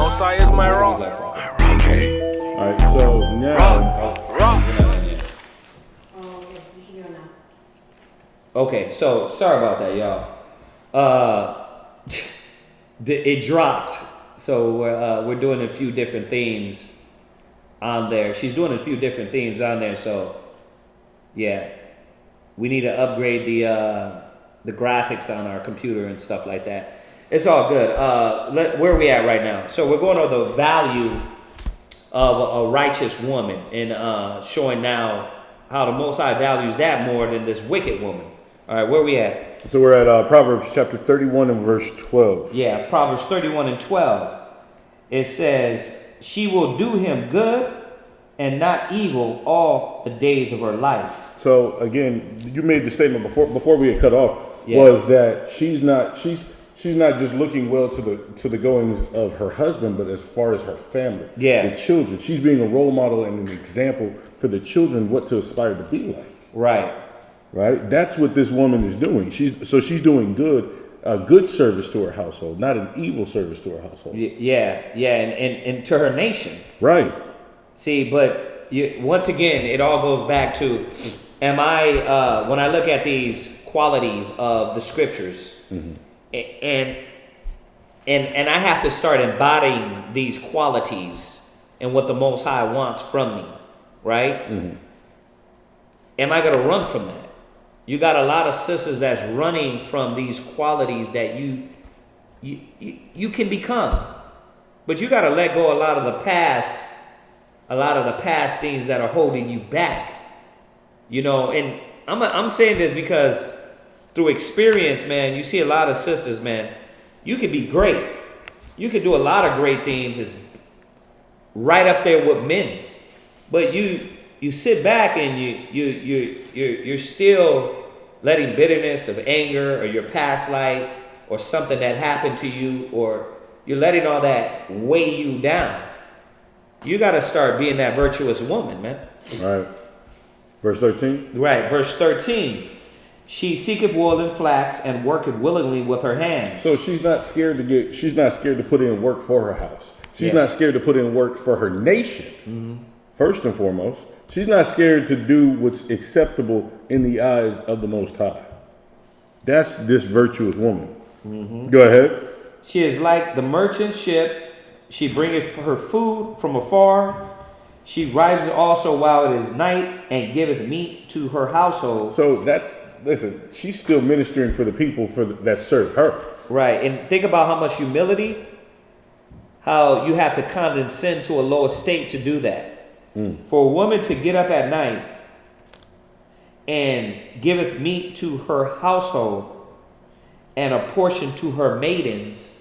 Mosai is my rock. All right, so now. Okay, so sorry about that, y'all. It dropped, so we're doing a few different things on there. She's doing a few different things on there, so yeah, we need to upgrade the graphics on our computer and stuff like that. It's all good. Where are we at right now? So we're going over the value of a righteous woman and showing now how the Most High values that more than this wicked woman. All right, where are we at? So we're at Proverbs chapter 31 and verse 12. Yeah, Proverbs 31 and 12. It says, she will do him good and not evil all the days of her life. So again, you made the statement before we had cut off, was that she's not just looking well to the goings of her husband, but as far as her family, the children. She's being a role model and an example for the children what to aspire to be like. Right. That's what this woman is doing. She's doing a good service to her household, not an evil service to her household. And to her nation. Right. See, but once again, it all goes back to, am I, when I look at these qualities of the scriptures, and I have to start embodying these qualities and what the Most High wants from me, right? Am I going to run from that? You got a lot of sisters that's running from these qualities that you can become, but you got to let go a lot of the past things that are holding you back, and I'm saying this because through experience, man, you see a lot of sisters, man, you could be great. You could do a lot of great things. It's right up there with men, but you sit back and you're still letting bitterness of anger or your past life or something that happened to you, or you're letting all that weigh you down. You got to start being that virtuous woman, man. All right. Verse 13. Right. Verse 13. She seeketh wool and flax and worketh willingly with her hands. So she's not scared to put in work for her house. She's not scared to put in work for her nation. First and foremost, she's not scared to do what's acceptable in the eyes of the Most High. That's this virtuous woman. Go ahead. She is like the merchant ship. She bringeth her food from afar. She riseth also while it is night and giveth meat to her household. So she's still ministering for the people that serve her. Right. And think about how much humility, how you have to condescend to a low estate to do that. For a woman to get up at night and giveth meat to her household and a portion to her maidens,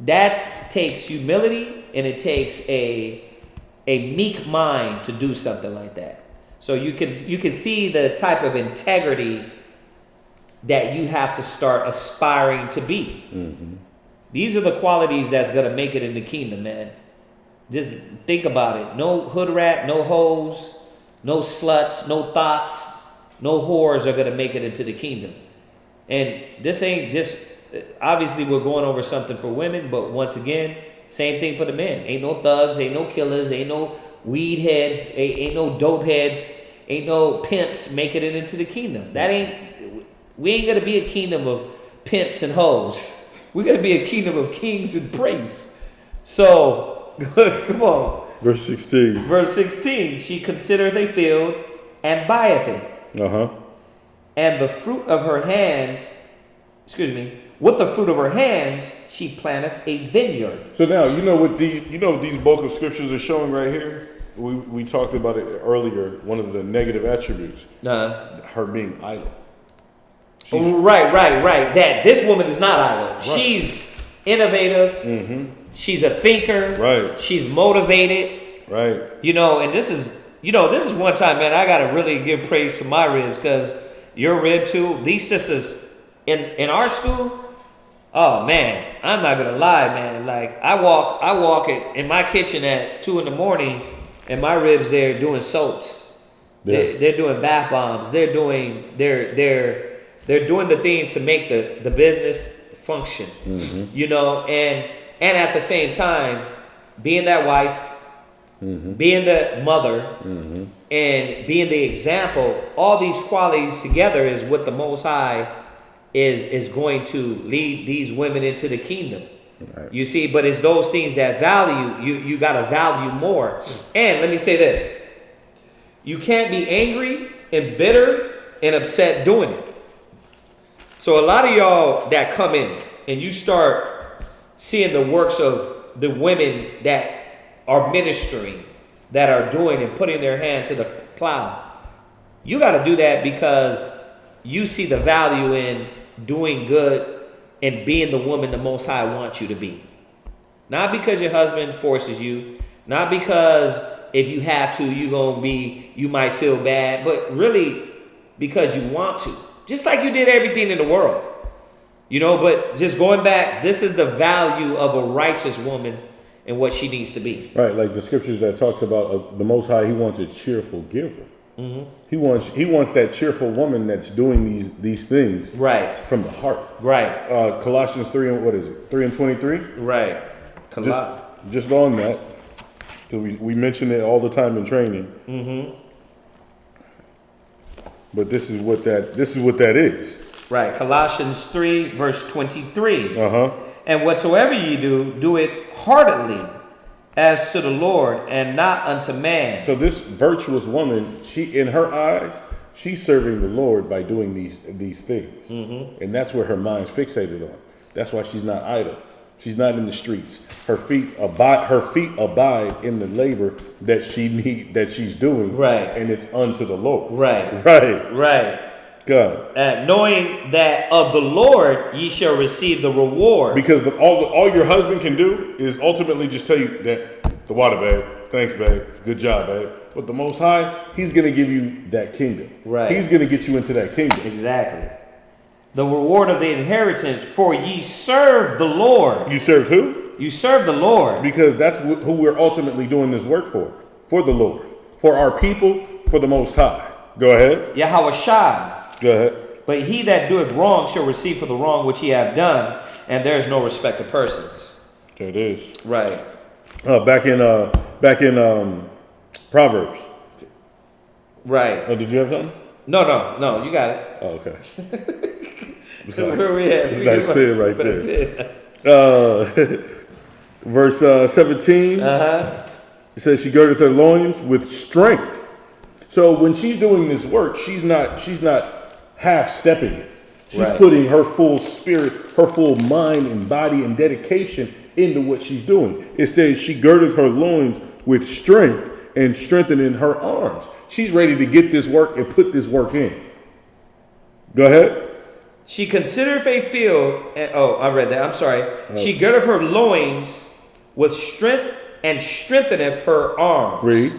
that takes humility, and it takes a meek mind to do something like that. So you can see the type of integrity that you have to start aspiring to be. These are the qualities that's going to make it in the kingdom, man. Just think about it. No hood rat, no hoes, no sluts, no thoughts, no whores are going to make it into the kingdom. And this ain't just, obviously we're going over something for women, but once again, same thing for the men. Ain't no thugs, ain't no killers, ain't no weed heads, ain't no dope heads, ain't no pimps making it into the kingdom. We ain't going to be a kingdom of pimps and hoes. We're going to be a kingdom of kings and priests. So, come on. Verse 16. Verse 16. She considereth a field and buyeth it. And the fruit of her hands, with the fruit of her hands, she planteth a vineyard. So now, you know what these bulk of scriptures are showing right here? We talked about it earlier, one of the negative attributes. Her being idle. Right. That this woman is not idle. Right. She's innovative. She's a thinker. Right. She's motivated. Right. And this is one time, man, I got to really give praise to my ribs, because your rib too, these sisters in our school, oh man, I'm not going to lie, man. Like I walk in my kitchen at 2 a.m. and my ribs there doing soaps. They're doing bath bombs. They're doing the things to make the business function, and at the same time, being that wife, being the mother, and being the example, all these qualities together is what the Most High is going to lead these women into the kingdom. Right. You see, but it's those things that value, you got to value more. And let me say this. You can't be angry and bitter and upset doing it. So a lot of y'all that come in and you start seeing the works of the women that are ministering, that are doing and putting their hand to the plow, you got to do that because you see the value in doing good and being the woman the Most High wants you to be. Not because your husband forces you, not because if you have to, you might feel bad, but really because you want to. Just like you did everything in the world. But just going back, this is the value of a righteous woman and what she needs to be. Right, like the scriptures that talks about the Most High, he wants a cheerful giver. He wants that cheerful woman that's doing these things from the heart. Right. Colossians 3 and 3:23. Right. Just on that, because we mention it all the time in training. But this is what that is. Right. Colossians 3 verse 23. And whatsoever ye do, do it heartily, as to the Lord and not unto man. So this virtuous woman, in her eyes, she's serving the Lord by doing these things. And that's where her mind's fixated on. That's why she's not idle. She's not in the streets. Her feet abide in the labor that she's doing. Right. And it's unto the Lord. Right. God. Knowing that of the Lord ye shall receive the reward. Because all your husband can do is ultimately just tell you that the water, babe. Thanks, babe. Good job, babe. But the Most High, he's going to give you that kingdom. Right. He's going to get you into that kingdom. Exactly. The reward of the inheritance, for ye serve the Lord. You served who? You serve the Lord. Because that's who we're ultimately doing this work for. For the Lord. For our people, for the Most High. Go ahead. Yahweh Shai. Go ahead. But he that doeth wrong shall receive for the wrong which he hath done, and there is no respect of persons. There it is. Right. Back in Proverbs. Right. Oh, did you have something? No, you got it. Oh, okay. So where we at? Nice pin right there. Verse 17. It says she girdeth her loins with strength. So when she's doing this work, she's not half stepping it. She's putting her full spirit, her full mind and body and dedication into what she's doing. It says she girdeth her loins with strength and strengthening her arms. She's ready to get this work and put this work in. Go ahead. She considereth a field. I read that. I'm sorry. She girdeth her loins with strength and strengtheneth her arms. Read.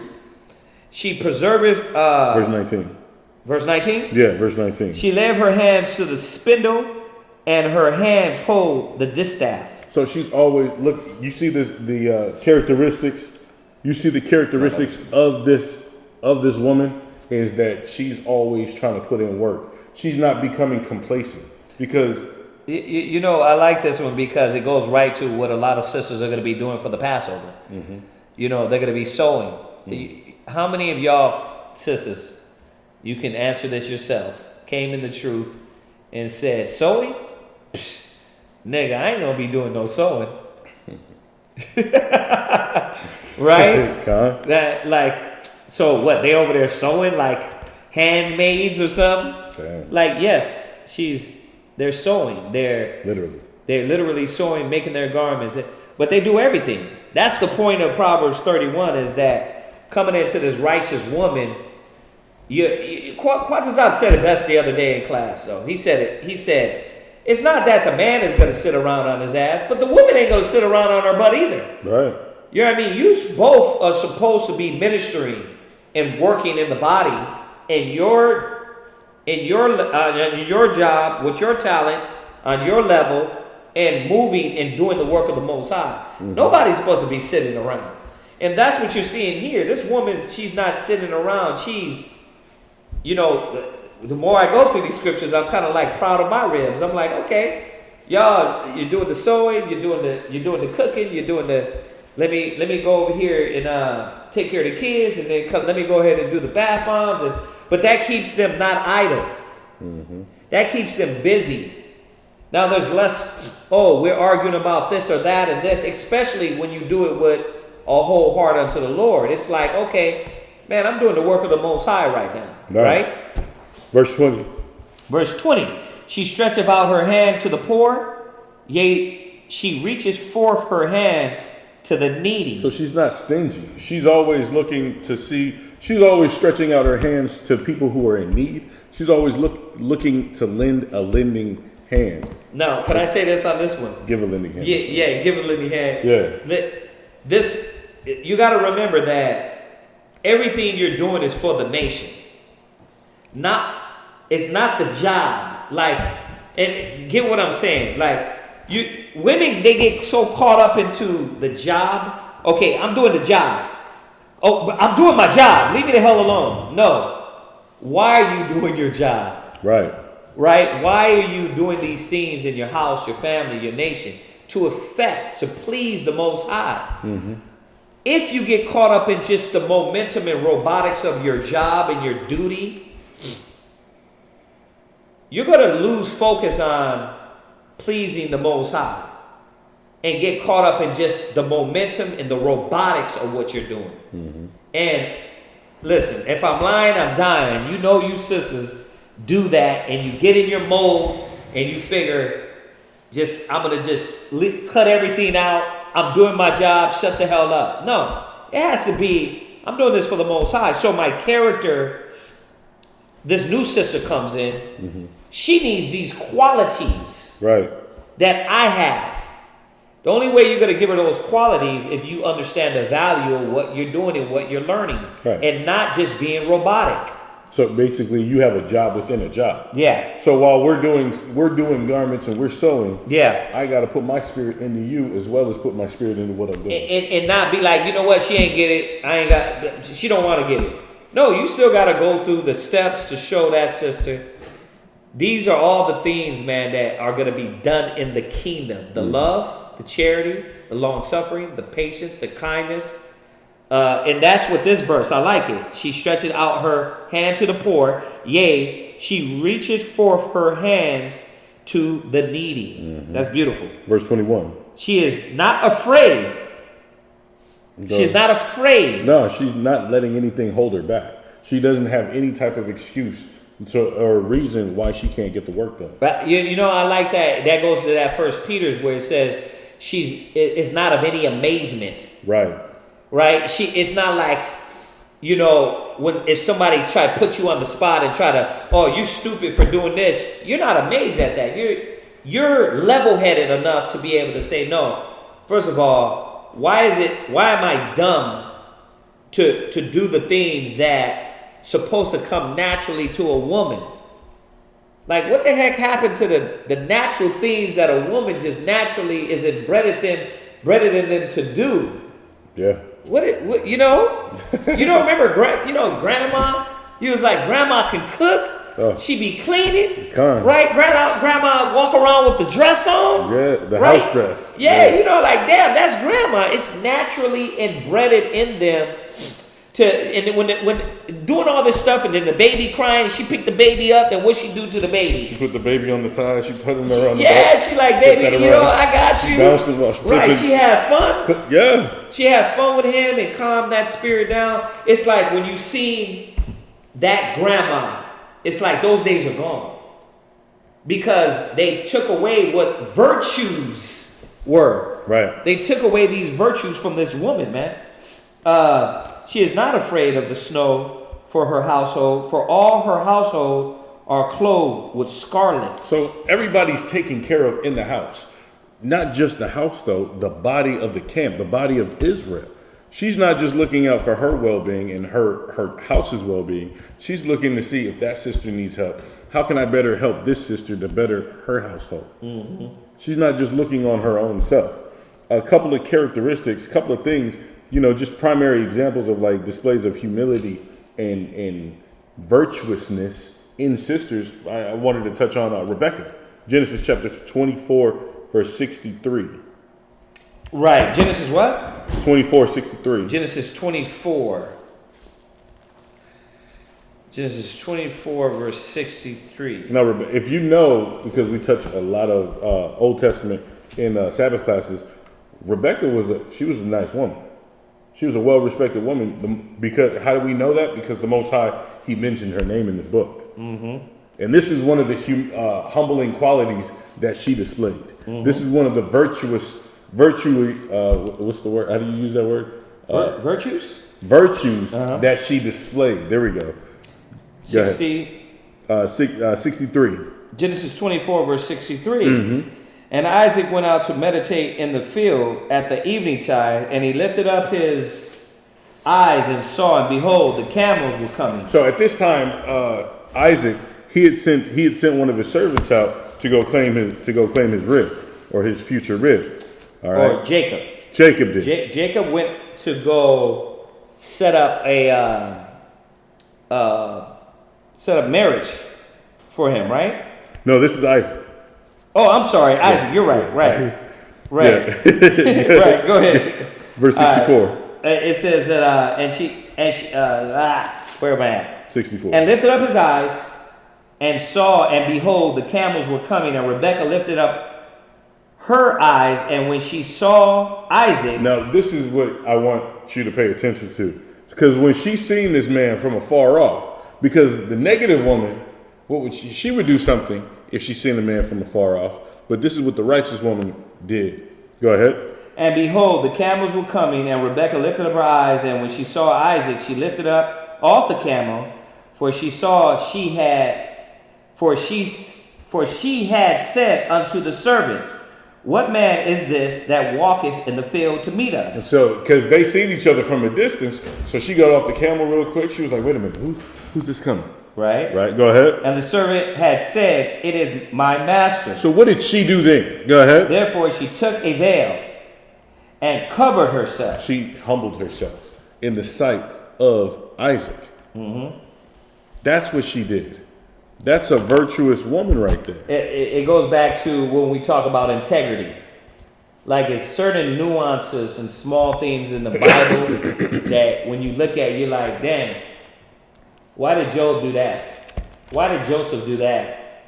She preserveth. Verse 19. Verse 19? Yeah, verse 19. She layeth her hands to the spindle, and her hands hold the distaff. So she's always you see the characteristics. You see the characteristics of this woman is that she's always trying to put in work. She's not becoming complacent because I like this one because it goes right to what a lot of sisters are going to be doing for the Passover. They're going to be sewing. How many of y'all sisters, you can answer this yourself, came in the truth and said, sewing? Psh, nigga, I ain't going to be doing no sewing. Right? So what, they over there sewing like handmaids or something? Damn. Like, yes, they're sewing. They're literally sewing, making their garments. But they do everything. That's the point of Proverbs 31 is that coming into this righteous woman, Quantazab said it best the other day in class, though. He said, it's not that the man is going to sit around on his ass, but the woman ain't going to sit around on her butt either. Right. You know what I mean? You both are supposed to be ministering and working in the body in your job, with your talent, on your level, and moving and doing the work of the Most High. Nobody's supposed to be sitting around. And that's what you're seeing here. This woman, she's not sitting around. She's, the more I go through these scriptures, I'm kind of like proud of my ribs. I'm like, okay, y'all, you're doing the sewing, you're doing the cooking, you're doing the. Let me go over here and take care of the kids, and then let me go ahead and do the bath bombs. But that keeps them not idle. Mm-hmm. That keeps them busy. Now there's less. Oh, we're arguing about this or that and this, especially when you do it with a whole heart unto the Lord. It's like, okay, man, I'm doing the work of the Most High right now, right? Verse 20. Verse 20. She stretcheth out her hand to the poor, yea, she reaches forth her hands to the needy. So she's not stingy. She's always looking to see. She's always stretching out her hands to people who are in need. She's always looking to lend a lending hand. Now, can I say this on this one? Give a lending hand. Yeah, give a lending hand. Yeah. This, you got to remember that everything you're doing is for the nation. It's not the job. Like, and get what I'm saying? Like, women, they get so caught up into the job. Okay, I'm doing the job. Oh, but I'm doing my job. Leave me the hell alone. No. Why are you doing your job? Right. Right? Why are you doing these things in your house, your family, your nation? To please the Most High. Mm-hmm. If you get caught up in just the momentum and robotics of your job and your duty, you're going to lose focus on pleasing the Most High and get caught up in just the momentum and the robotics of what you're doing. Mm-hmm. And listen, if I'm lying, I'm dying. You know, you sisters do that, and you get in your mold and you figure, I'm going to just cut everything out. I'm doing my job. Shut the hell up. No, it has to be, I'm doing this for the Most High. So my character, this new sister comes in. Mm-hmm. She needs these qualities that I have. The only way you're going to give her those qualities if you understand the value of what you're doing and what you're learning, and not just being robotic. So basically, you have a job within a job. Yeah. So while we're doing garments and we're sewing, I got to put my spirit into you as well as put my spirit into what I'm doing, and not be like, you know what, she ain't get it. She don't want to get it. No, you still got to go through the steps to show that sister. These are all the things, man, that are going to be done in the kingdom. The love, the charity, the long-suffering, the patience, the kindness. And that's what this verse, I like it. She stretches out her hand to the poor. Yea, she reaches forth her hands to the needy. Mm-hmm. That's beautiful. Verse 21. She is not afraid. She's not afraid. No, she's not letting anything hold her back. She doesn't have any type of excuse or reason why she can't get the work done. But you know, I like that. That goes to that First Peter's where it says it's not of any amazement. Right. It's not like, you know, if somebody try to put you on the spot and try to, oh, you stupid for doing this. You're not amazed at that. You're level-headed enough to be able to say, no. First of all, why am I dumb to do the things that supposed to come naturally to a woman? Like, what the heck happened to the natural things that a woman just naturally is embedded in them to do? Yeah. What you know? You don't remember, Grandma? You was like, Grandma can cook. Oh. She be cleaning. Right? Grandma walk around with the dress on. Yeah, the house dress. Yeah, you know, like, damn, that's Grandma. It's naturally embedded in them. And when doing all this stuff, and then the baby crying, she picked the baby up, and what she do to the baby? She put the baby on the side. She put him around the back. Yeah, she like, baby, you know, I got you. Right, she had fun. Yeah. She had fun with him and calmed that spirit down. It's like when you see that grandma, it's like those days are gone. Because they took away what virtues were. Right. They took away these virtues from this woman, man. She is not afraid of the snow for her household, for all her household are clothed with scarlet. So everybody's taken care of in the house. Not just the house, though, the body of the camp, the body of Israel. She's not just looking out for her well-being and her house's well-being. She's looking to see if that sister needs help. How can I better help this sister to better her household? Mm-hmm. She's not just looking on her own self. A couple of characteristics, a couple of things, you know, just primary examples of like displays of humility and virtuousness in sisters. I wanted to touch on Rebecca. Genesis chapter 24, verse 63. Right. Genesis what? 24, 63. Genesis 24. Genesis 24, verse 63. Now, if you know, because we touch a lot of Old Testament in Sabbath classes, Rebecca was a nice woman. She was a well-respected woman. Because how do we know that? Because the Most High, He mentioned her name in this book. Mm-hmm. And this is one of the humbling qualities that she displayed. Mm-hmm. This is one of the virtuous, what's the word? How do you use that word? Virtues? Virtues that she displayed. There we go. 63. Genesis 24, verse 63. Mm-hmm. And Isaac went out to meditate in the field at the evening tide, and he lifted up his eyes and saw, and behold, the camels were coming. So at this time, Isaac, he had sent one of his servants out to go claim his rib, or his future rib. All right. Or Jacob. Jacob did. Jacob went to go set up marriage for him, right? No, this is Isaac. Oh, I'm sorry, Isaac. You're right. Right. Yeah. Right. Go ahead. Verse 64. It says that, where am I at? 64. And lifted up his eyes and saw, and behold, the camels were coming. And Rebekah lifted up her eyes, and when she saw Isaac. Now, this is what I want you to pay attention to, because when she seen this man from afar off, because the negative woman, what would she would do something if she seen a man from afar off. But this is what the righteous woman did. Go ahead. And behold, the camels were coming, and Rebekah lifted up her eyes, and when she saw Isaac, she lifted up off the camel, for she had said unto the servant, what man is this that walketh in the field to meet us? And so, because they seen each other from a distance, so she got off the camel real quick. She was like, wait a minute, who's this coming? Right. Go ahead. And the servant had said, it is my master. So what did she do then? Go ahead. Therefore she took a veil and covered herself. She humbled herself in the sight of Isaac. Mm-hmm. That's what she did. That's a virtuous woman right there. It goes back to when we talk about integrity. Like it's certain nuances and small things in the Bible that when you look at, you're like, dang, why did Job do that? Why did Joseph do that?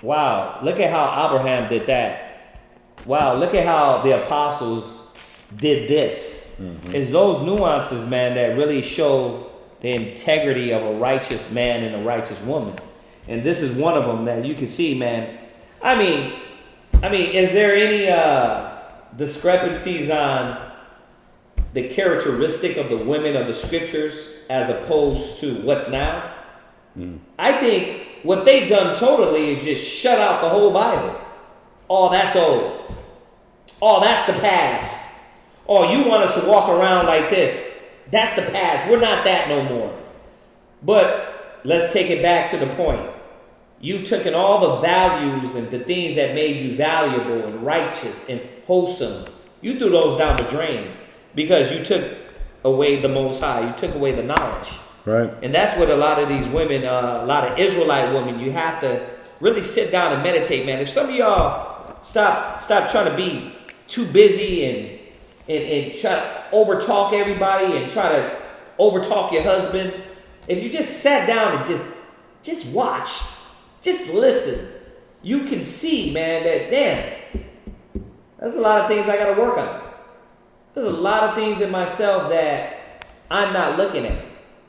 Wow, look at how Abraham did that. Wow, look at how the apostles did this. Mm-hmm. It's those nuances, man, that really show the integrity of a righteous man and a righteous woman. And this is one of them that you can see, man. I mean, is there any discrepancies on the characteristic of the women of the scriptures as opposed to what's now? I think what they've done totally is just shut out the whole Bible. Oh, that's old. Oh, that's the past. Oh, you want us to walk around like this. That's the past. We're not that no more. But let's take it back to the point. You've taken all the values and the things that made you valuable and righteous and wholesome. You threw those down the drain because you took away the Most High. You took away the knowledge. Right. And that's what a lot of these women, a lot of Israelite women, you have to really sit down and meditate, man. If some of y'all stop trying to be too busy and try to overtalk everybody and try to overtalk your husband. If you just sat down and just watched, just listen, you can see, man, that damn, there's a lot of things I got to work on. There's a lot of things in myself that I'm not looking at.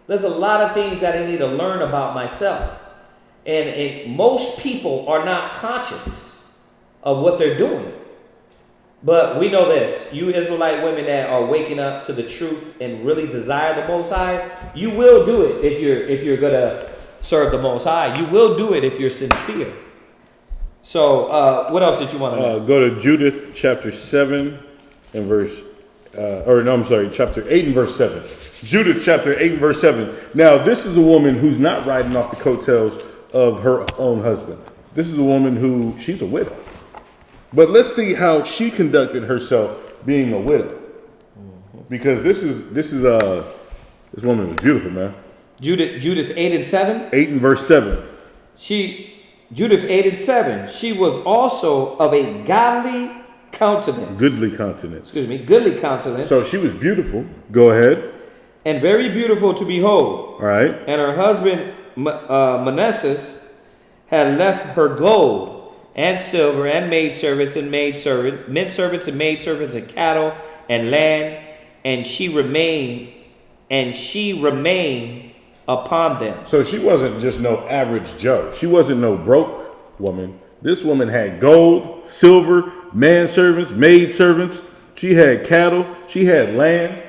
There's a lot of things that I need to learn about myself. And most people are not conscious of what they're doing. But we know this, you Israelite women that are waking up to the truth and really desire the Most High, you will do it if you're gonna serve the Most High. You will do it if you're sincere. So, what else did you want to know? Go to Judith chapter 7 and verse, chapter 8 and verse 7. Judith chapter 8 and verse 7. Now, this is a woman who's not riding off the coattails of her own husband. This is a woman she's a widow. But let's see how she conducted herself being a widow. Because this woman was beautiful, man. Judith 8 and 7? 8 and verse 7. She Judith 8 and 7. She was also of a godly countenance. Goodly countenance. Excuse me, goodly countenance. So she was beautiful. Go ahead. And very beautiful to behold. All right. And her husband Manasseh had left her gold and silver and maidservants and men servants and maidservants and cattle and land, and she remained upon them. So she wasn't just no average Joe. She wasn't no broke woman. This woman had gold, silver, manservants, maidservants. She had cattle. She had land.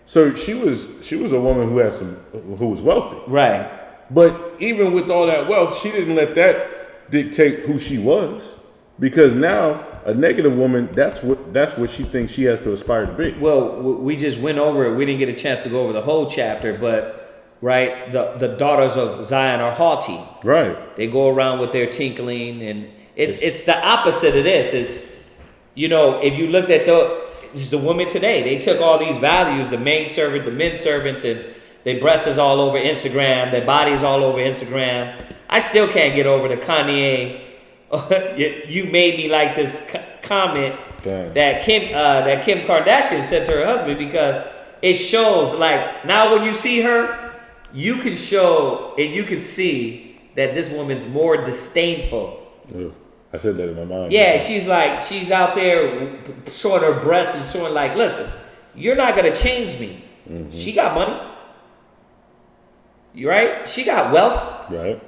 So she was a woman who was wealthy. Right. But even with all that wealth, she didn't let that dictate who she was. Because now a negative woman, that's what she thinks she has to aspire to be. Well, we just went over it. We didn't get a chance to go over the whole chapter, but right, the daughters of Zion are haughty. Right. They go around with their tinkling, and it's the opposite of this. It's, if you looked at the women today, they took all these values, the maidservant, the men servants, and their breasts is all over Instagram, their bodies all over Instagram. I still can't get over the Kanye. You made me like this comment that Kim Kardashian said to her husband, because it shows, like, now when you see her, you can show and you can see that this woman's more disdainful. Ugh, I said that in my mind. Yeah, she's out there showing her breasts and showing, like, listen, you're not gonna change me. Mm-hmm. She got money, right? She got wealth, right?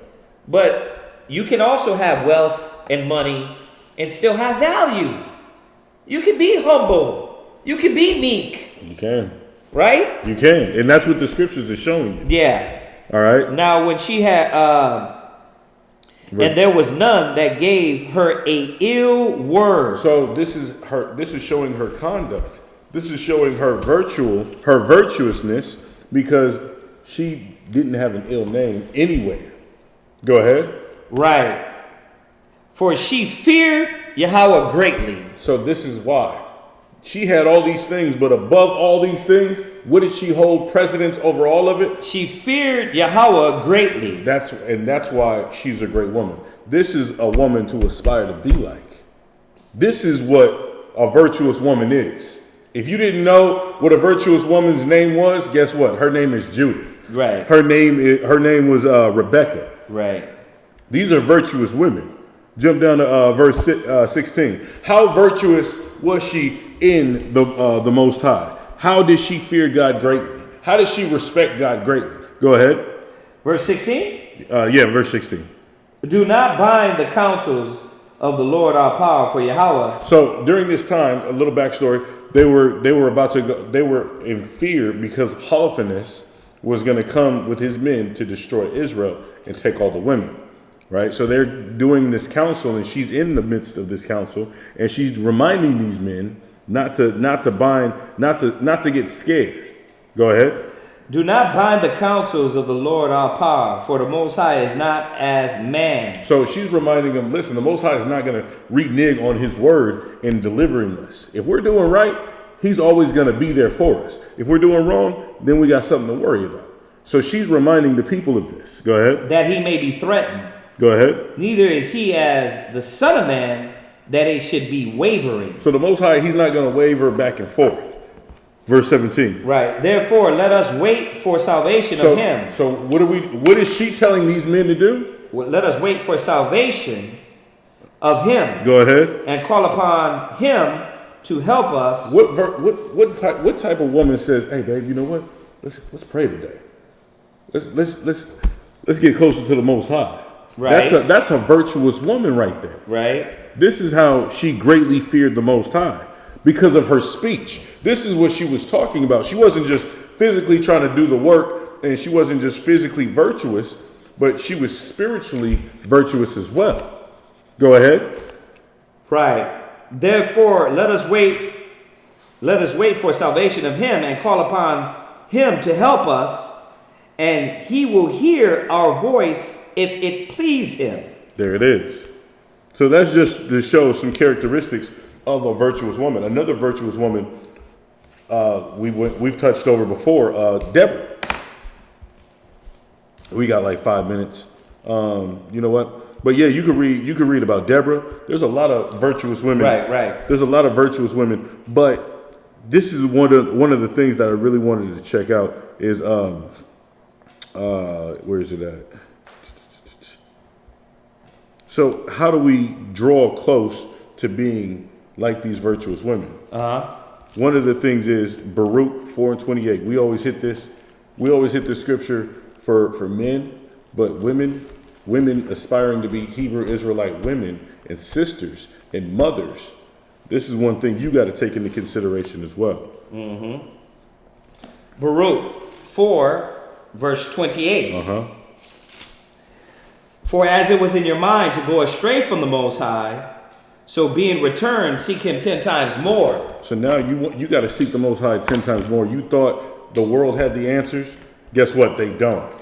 But you can also have wealth and money and still have value. You can be humble. You can be meek. You can. Right? You can. And that's what the scriptures are showing you. Yeah. All right. Now, when she had, and there was none that gave her a ill word. So this is showing her conduct. This is showing her virtuousness, because she didn't have an ill name anywhere. Go ahead. Right. For she feared Yahweh greatly. So this is why. She had all these things, but above all these things, what did she hold precedence over all of it? She feared Yahweh greatly. That's why she's a great woman. This is a woman to aspire to be like. This is what a virtuous woman is. If you didn't know what a virtuous woman's name was, guess what? Her name is Judith. Right. Her name was Rebecca. Right. These are virtuous women. Jump down to verse 16. How virtuous was she in the Most High? How did she fear God greatly? How did she respect God greatly? Go ahead. Verse 16? Yeah, verse 16. Do not bind the counsels of the Lord our power for Yahweh. So during this time, a little backstory, they were about to go, they were in fear because Holofernes was going to come with his men to destroy Israel and take all the women. Right, so they're doing this council, and she's in the midst of this council, and she's reminding these men not to get scared. Go ahead. Do not bind the counsels of the Lord our power, for the Most High is not as man. So she's reminding them, listen, the Most High is not going to renege on his word in delivering us. If we're doing right, he's always going to be there for us. If we're doing wrong, then we got something to worry about. So she's reminding the people of this. Go ahead. That he may be threatened. Go ahead. Neither is he as the Son of Man, that it should be wavering. So the Most High, he's not going to waver back and forth. Verse 17. Right. Therefore, let us wait for salvation of him. So what is she telling these men to do? Well, let us wait for salvation of him. Go ahead. And call upon him to help us. What type of woman says, "Hey, babe, you know what? Let's pray today. Let's get closer to the Most High." Right. That's a virtuous woman right there. Right. This is how she greatly feared the Most High, because of her speech. This is what she was talking about. She wasn't just physically trying to do the work, and she wasn't just physically virtuous, but she was spiritually virtuous as well. Go ahead. Right. Therefore, let us wait for salvation of him and call upon him to help us, and he will hear our voice if it please him. There it is. So that's just to show some characteristics of a virtuous woman. Another virtuous woman we've touched over before, Deborah. We got like 5 minutes. You know what? but yeah, you could read about Deborah. There's a lot of virtuous women. Right. There's a lot of virtuous women, but this is one of the things that I really wanted to check out is where is it at? So how do we draw close to being like these virtuous women? One of the things is Baruch 4:28. We always hit this. We always hit this scripture for men, but women aspiring to be Hebrew Israelite women and sisters and mothers. This is one thing you got to take into consideration as well. Baruch 4, verse 28. For as it was in your mind to go astray from the Most High, so being returned, seek him 10 times more. So now you got to seek the Most High 10 times more. You thought the world had the answers. Guess what? They don't.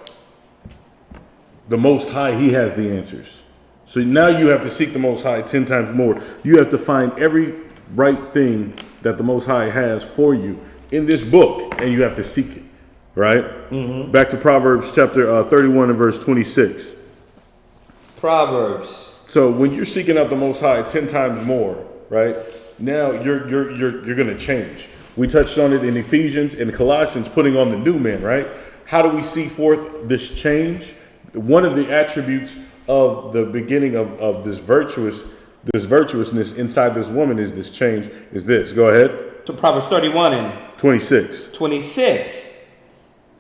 The Most High, he has the answers. So now you have to seek the Most High 10 times more. You have to find every right thing that the Most High has for you in this book, and you have to seek it, right? Back to Proverbs chapter 31 and verse 26. Proverbs. So when you're seeking out the Most High 10 times more, right? Now you're going to change. We touched on it in Ephesians and Colossians, putting on the new man, right? How do we see forth this change? One of the attributes of the beginning of this virtuousness inside this woman is this change. Is this? Go ahead. To Proverbs 31 and 26. 26.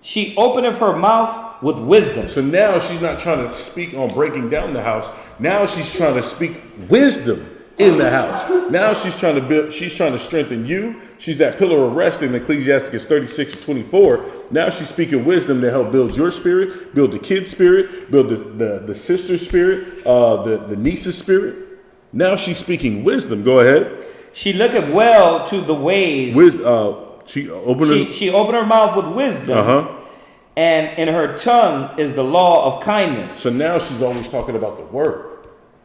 She openeth her mouth with wisdom. So now she's not trying to speak on breaking down the house. Now she's trying to speak wisdom in the house. Now she's trying to strengthen you. She's that pillar of rest in Ecclesiastes 36:24. Now she's speaking wisdom to help build your spirit, build the kid's spirit, build the sister's spirit, the niece's spirit. Now she's speaking wisdom. Go ahead. She looketh well to the ways. She opened her mouth with wisdom. And in her tongue is the law of kindness. So now she's always talking about the word.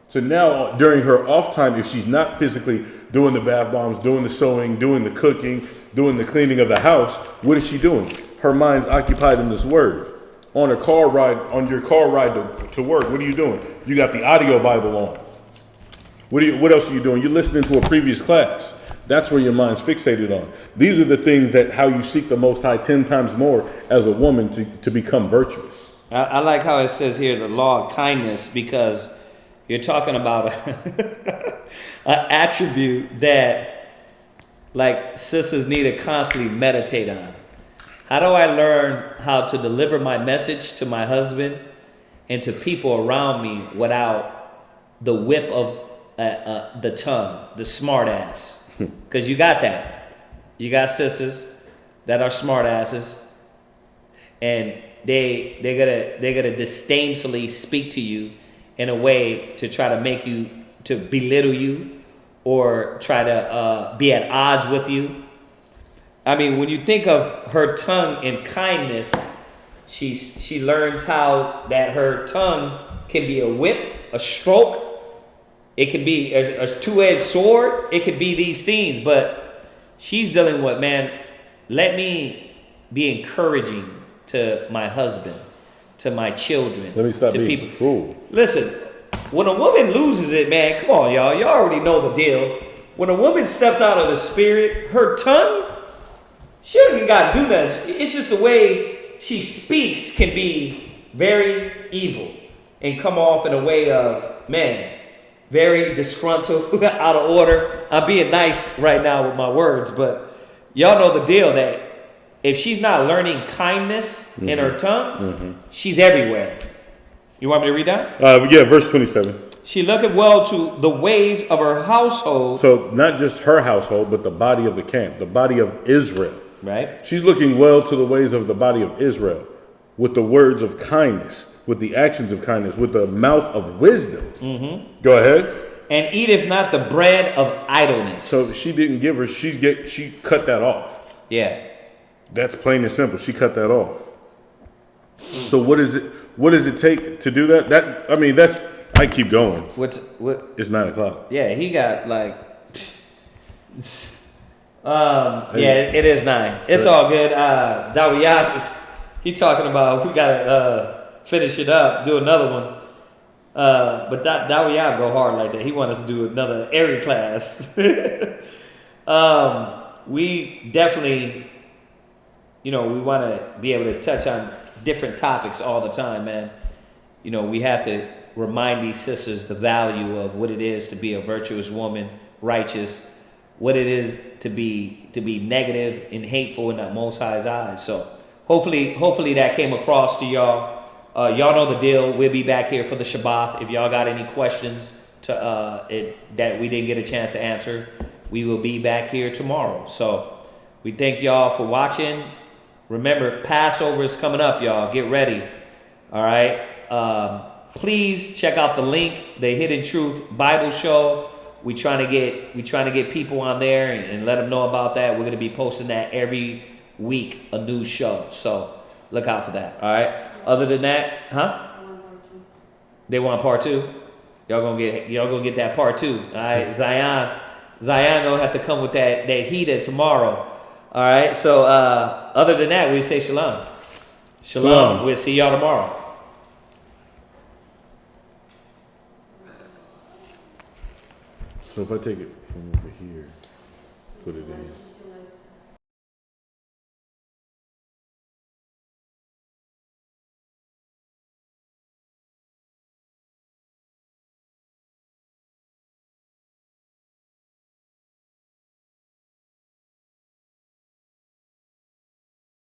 So now during her off time, if she's not physically doing the bath bombs, doing the sewing, doing the cooking, doing the cleaning of the house, what is she doing? Her mind's occupied in this word. On your car ride to work, what are you doing? You got the audio Bible on. What else are you doing? You're listening to a previous class. That's where your mind's fixated on. These are the things that how you seek the Most High 10 times more as a woman to become virtuous. I like how it says here the law of kindness, because you're talking about an attribute that like sisters need to constantly meditate on. How do I learn how to deliver my message to my husband and to people around me without the whip of the tongue, the smart ass? Because you got that. You got sisters that are smart asses, and they're gonna disdainfully speak to you in a way to try to make you, to belittle you, or try to be at odds with you. I mean, when you think of her tongue in kindness, she learns how that her tongue can be a whip, a stroke. It could be a two-edged sword. It could be these things, but she's dealing with, man, let me be encouraging to my husband, to my children, let me stop to being people. cruel. Listen, when a woman loses it, man, come on, y'all. Y'all already know the deal. When a woman steps out of the spirit, her tongue, she don't even got to do nothing. It's just the way she speaks can be very evil and come off in a way of, man, very disgruntled, out of order. I'm being nice right now with my words, but y'all know the deal that if she's not learning kindness in her tongue, she's everywhere. You want me to read that? Yeah, verse 27. She looketh well to the ways of her household. So not just her household, but the body of the camp, the body of Israel. Right. She's looking well to the ways of the body of Israel with the words of kindness, with the actions of kindness, with the mouth of wisdom. Go ahead. And eateth not the bread of idleness. So she didn't give her, she cut that off. Yeah. That's plain and simple. She cut that off. So what does it take to do that? I keep going. What? It's 9 o'clock. Yeah, he got like. Yeah, it is 9. It's all good. Dawiyat, he talking about we gotta finish it up, do another one. But that y'all go hard like that. He wants us to do another airy class. We definitely, we want to be able to touch on different topics all the time, man. We have to remind these sisters the value of what it is to be a virtuous woman, righteous, what it is to be negative and hateful in the Most High's eyes. So hopefully that came across to y'all. Y'all know the deal. We'll be back here for the Shabbat. If y'all got any questions that we didn't get a chance to answer, we will be back here tomorrow. So we thank y'all for watching. Remember, Passover is coming up, y'all. Get ready. All right. Please check out the link, the Hidden Truth Bible Show. We trying to get people on there and let them know about that. We're going to be posting that every week, a new show. So look out for that. All right. Other than that, they want part 2. Y'all gonna get that part 2. All right. Zion gonna have to come with that heater tomorrow. All right. So other than that, we say shalom. Shalom. We'll see y'all tomorrow. So if I take it from over here, put it in.